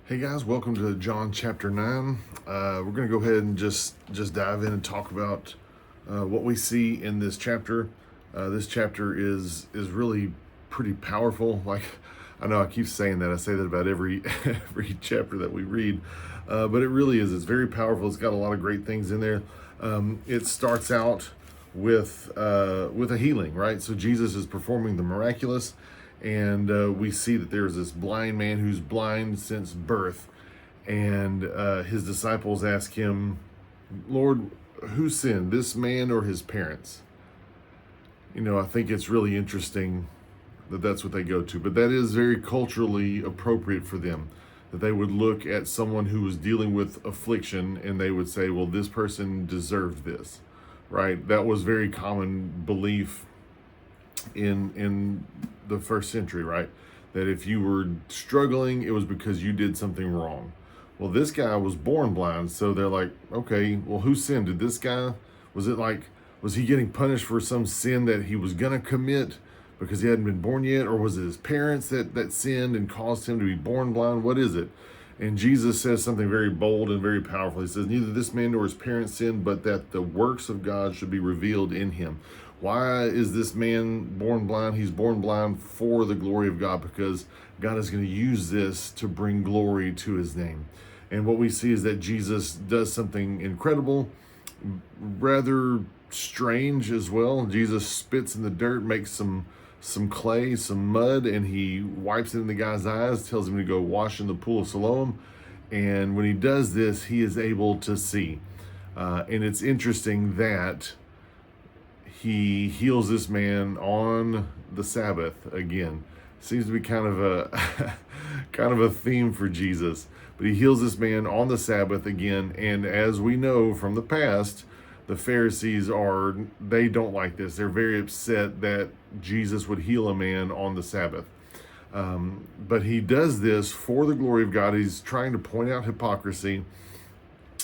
Hey guys, welcome to John chapter 9. We're going to go ahead and just dive in and talk about what we see in this chapter. This chapter is really pretty powerful. Like, I know I keep saying that. I say that about every every chapter that we read, but it really is. It's very powerful. It's got a lot of great things in there. It starts out with a healing, right? So Jesus is performing the miraculous, and we see that there's this blind man who's blind since birth, and his disciples ask him, Lord, who sinned, this man or his parents? I think it's really interesting that that's what they go to, but that is very culturally appropriate for them, that they would look at someone who was dealing with affliction and they would say, well, this person deserved this, right? That was very common belief in the first century, right? That if you were struggling, it was because you did something wrong. Well, this guy was born blind, so they're like, okay, well, who sinned? Did this guy, was he getting punished for some sin that he was gonna commit because he hadn't been born yet? Or was it his parents that sinned and caused him to be born blind? What is it? And Jesus says something very bold and very powerful. He says, neither this man nor his parents sinned, but that the works of God should be revealed in him. Why is this man born blind? He's born blind for the glory of God, because God is going to use this to bring glory to his name. And what we see is that Jesus does something incredible, rather strange as well. Jesus spits in the dirt, makes some clay, some mud, and he wipes it in the guy's eyes, tells him to go wash in the pool of Siloam. And when he does this, he is able to see. And it's interesting that he heals this man on the Sabbath again. Seems to be kind of a kind of a theme for Jesus. But he heals this man on the Sabbath again, and as we know from the past, the Pharisees they don't like this. They're very upset that Jesus would heal a man on the Sabbath. But he does this for the glory of God. He's trying to point out hypocrisy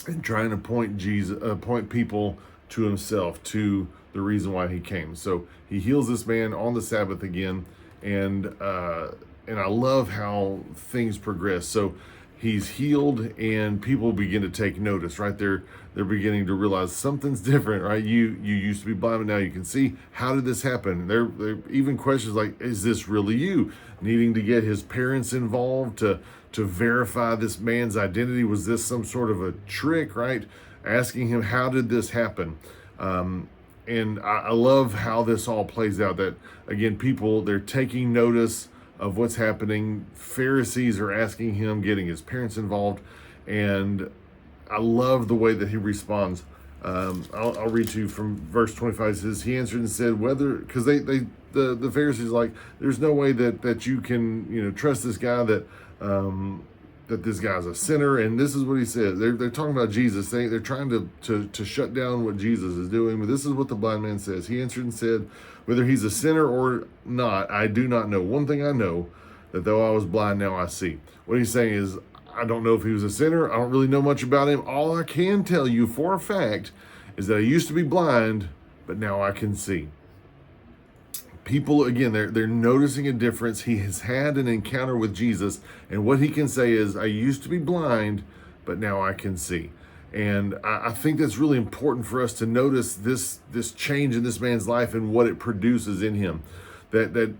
and trying to point people to himself, to the reason why he came. So he heals this man on the Sabbath again, and I love how things progress. So he's healed, and people begin to take notice, right? They're beginning to realize something's different, right? You used to be blind, but now you can see. How did this happen? There even questions like, is this really you? Needing to get his parents involved to verify this man's identity. Was this some sort of a trick, right? Asking him, how did this happen? And I love how this all plays out, that, again, people, they're taking notice of what's happening. Pharisees are asking him, getting his parents involved, and I love the way that he responds. I'll read to you from verse 25. It says, he answered and said, whether, because the Pharisees are like, there's no way that you can, trust this guy, that this guy's a sinner. And this is what he says. They're talking about Jesus. They're trying to shut down what Jesus is doing. But this is what the blind man says. He answered and said, whether he's a sinner or not, I do not know. One thing I know, that though I was blind, now I see. What he's saying is, I don't know if he was a sinner. I don't really know much about him. All I can tell you for a fact is that I used to be blind, but now I can see. People, again, they're noticing a difference. He has had an encounter with Jesus, and what he can say is, I used to be blind, but now I can see. And I think that's really important for us to notice this change in this man's life and what it produces in him. That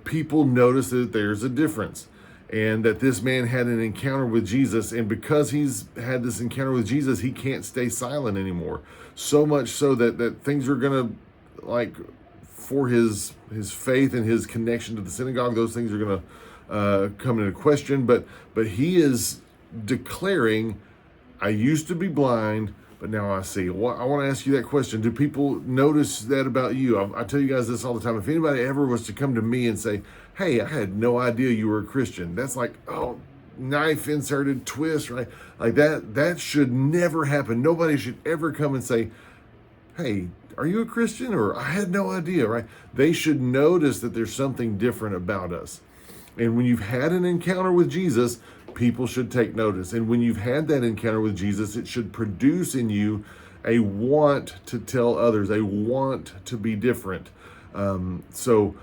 people notice that there's a difference, and that this man had an encounter with Jesus, and because he's had this encounter with Jesus, he can't stay silent anymore. So much so that things are gonna, like, for his faith and his connection to the synagogue, those things are gonna come into question. But he is declaring, I used to be blind, but now I see. Well, I want to ask you that question. Do people notice that about you? I tell you guys this all the time. If anybody ever was to come to me and say, hey, I had no idea you were a Christian, that's like, oh, knife inserted twist, right? Like that should never happen. Nobody should ever come and say, hey, are you a Christian? Or I had no idea, right? They should notice that there's something different about us. And when you've had an encounter with Jesus, people should take notice. And when you've had that encounter with Jesus, it should produce in you a want to tell others, a want to be different. So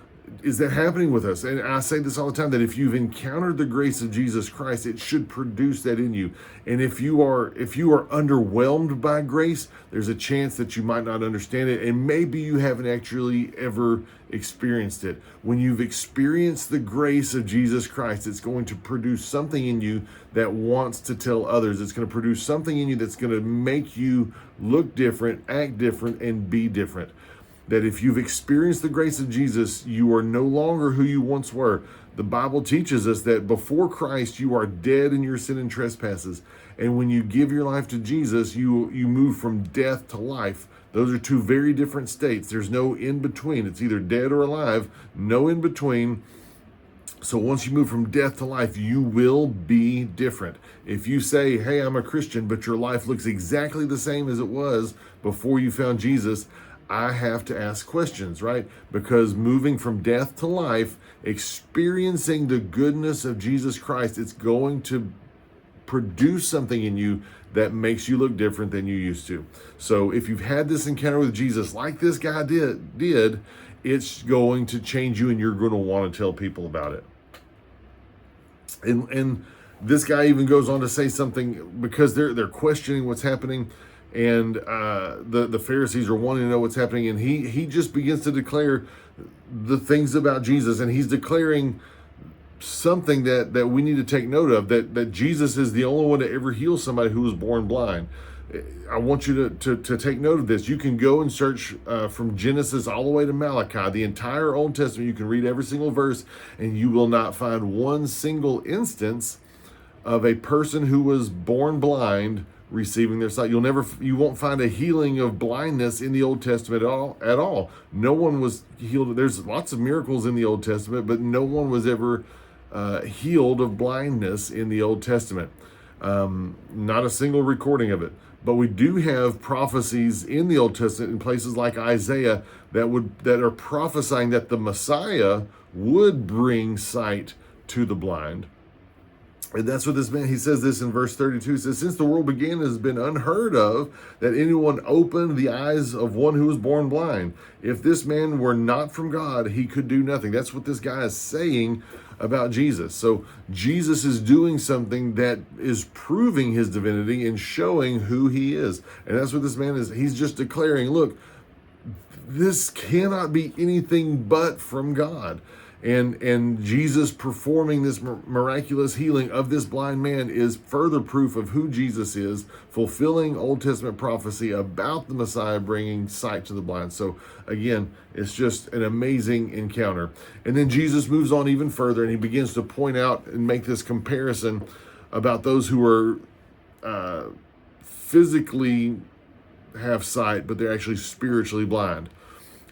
Is that happening with us? And I say this all the time, that if you've encountered the grace of Jesus Christ, it should produce that in you. And if you are underwhelmed by grace, there's a chance that you might not understand it, and maybe you haven't actually ever experienced it. When you've experienced the grace of Jesus Christ, it's going to produce something in you that wants to tell others. It's going to produce something in you that's going to make you look different, act different, and be different. That if you've experienced the grace of Jesus, you are no longer who you once were. The Bible teaches us that before Christ, you are dead in your sin and trespasses. And when you give your life to Jesus, you move from death to life. Those are two very different states. There's no in between. It's either dead or alive, no in between. So once you move from death to life, you will be different. If you say, hey, I'm a Christian, but your life looks exactly the same as it was before you found Jesus, I have to ask questions, right? Because moving from death to life, experiencing the goodness of Jesus Christ, it's going to produce something in you that makes you look different than you used to. So if you've had this encounter with Jesus like this guy did, it's going to change you, and you're going to want to tell people about it. And this guy even goes on to say something, because they're questioning what's happening. And the Pharisees are wanting to know what's happening, and he just begins to declare the things about Jesus, and he's declaring something that we need to take note of, that Jesus is the only one to ever heal somebody who was born blind. I want you to take note of this. You can go and search from Genesis all the way to Malachi, the entire Old Testament. You can read every single verse, and you will not find one single instance of a person who was born blind receiving their sight. You won't find a healing of blindness in the Old Testament at all. No one was healed. There's lots of miracles in the Old Testament, but no one was ever healed of blindness in the Old Testament. Not a single recording of it. But we do have prophecies in the Old Testament in places like Isaiah that are prophesying that the Messiah would bring sight to the blind. And that's what this man, he says this in verse 32, he says, since the world began, it has been unheard of that anyone opened the eyes of one who was born blind. If this man were not from God, he could do nothing. That's what this guy is saying about Jesus. So Jesus is doing something that is proving his divinity and showing who he is. And that's what this man is. He's just declaring, look, this cannot be anything but from God. And Jesus performing this miraculous healing of this blind man is further proof of who Jesus is, fulfilling Old Testament prophecy about the Messiah bringing sight to the blind. So again, it's just an amazing encounter. And then Jesus moves on even further, and he begins to point out and make this comparison about those who are physically have sight, but they're actually spiritually blind.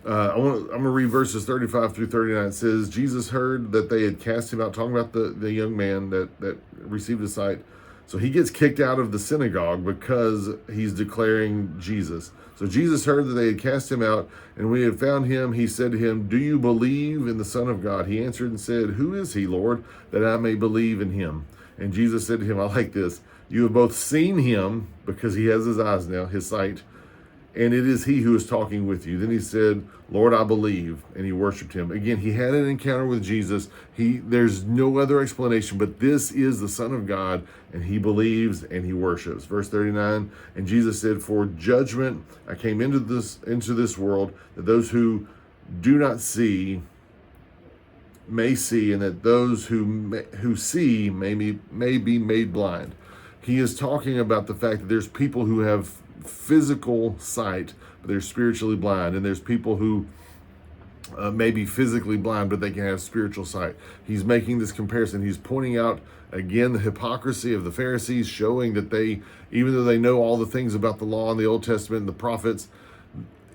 I'm going to read verses 35 through 39. It says, Jesus heard that they had cast him out, talking about the young man that received his sight. So he gets kicked out of the synagogue because he's declaring Jesus. So Jesus heard that they had cast him out, and when he had found him, he said to him, do you believe in the Son of God? He answered and said, who is he, Lord, that I may believe in him? And Jesus said to him, I like this, you have both seen him, because he has his eyes now, his sight, and it is he who is talking with you. Then he said, Lord, I believe. And he worshiped him. Again, he had an encounter with Jesus. There's no other explanation, but this is the Son of God, and he believes and he worships. Verse 39, and Jesus said, for judgment I came into this world, that those who do not see may see, and that those who see may be made blind. He is talking about the fact that there's people who have physical sight, but they're spiritually blind, and there's people who may be physically blind, but they can have spiritual sight. He's making this comparison. He's pointing out again the hypocrisy of the Pharisees, showing that they, even though they know all the things about the law in the Old Testament and the prophets,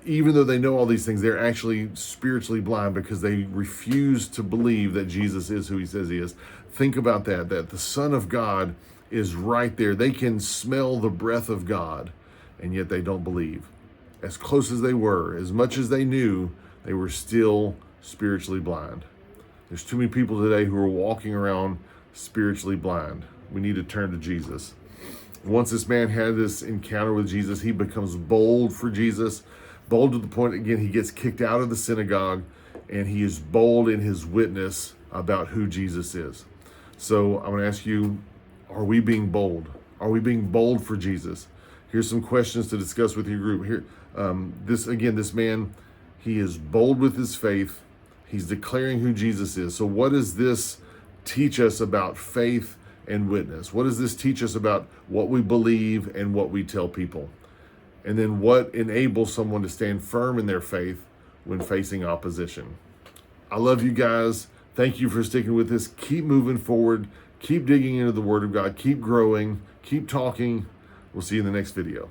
even though they know all these things, they're actually spiritually blind because they refuse to believe that Jesus is who he says he is. Think about that the Son of God is right there. They can smell the breath of God, and yet they don't believe. As close as they were, as much as they knew, they were still spiritually blind. There's too many people today who are walking around spiritually blind. We need to turn to Jesus. Once this man had this encounter with Jesus, he becomes bold for Jesus, bold to the point, again, he gets kicked out of the synagogue, and he is bold in his witness about who Jesus is. So I'm going to ask you, are we being bold? Are we being bold for Jesus? Here's some questions to discuss with your group. Here, this man, he is bold with his faith. He's declaring who Jesus is. So what does this teach us about faith and witness? What does this teach us about what we believe and what we tell people? And then what enables someone to stand firm in their faith when facing opposition? I love you guys. Thank you for sticking with this. Keep moving forward. Keep digging into the Word of God. Keep growing. Keep talking. We'll see you in the next video.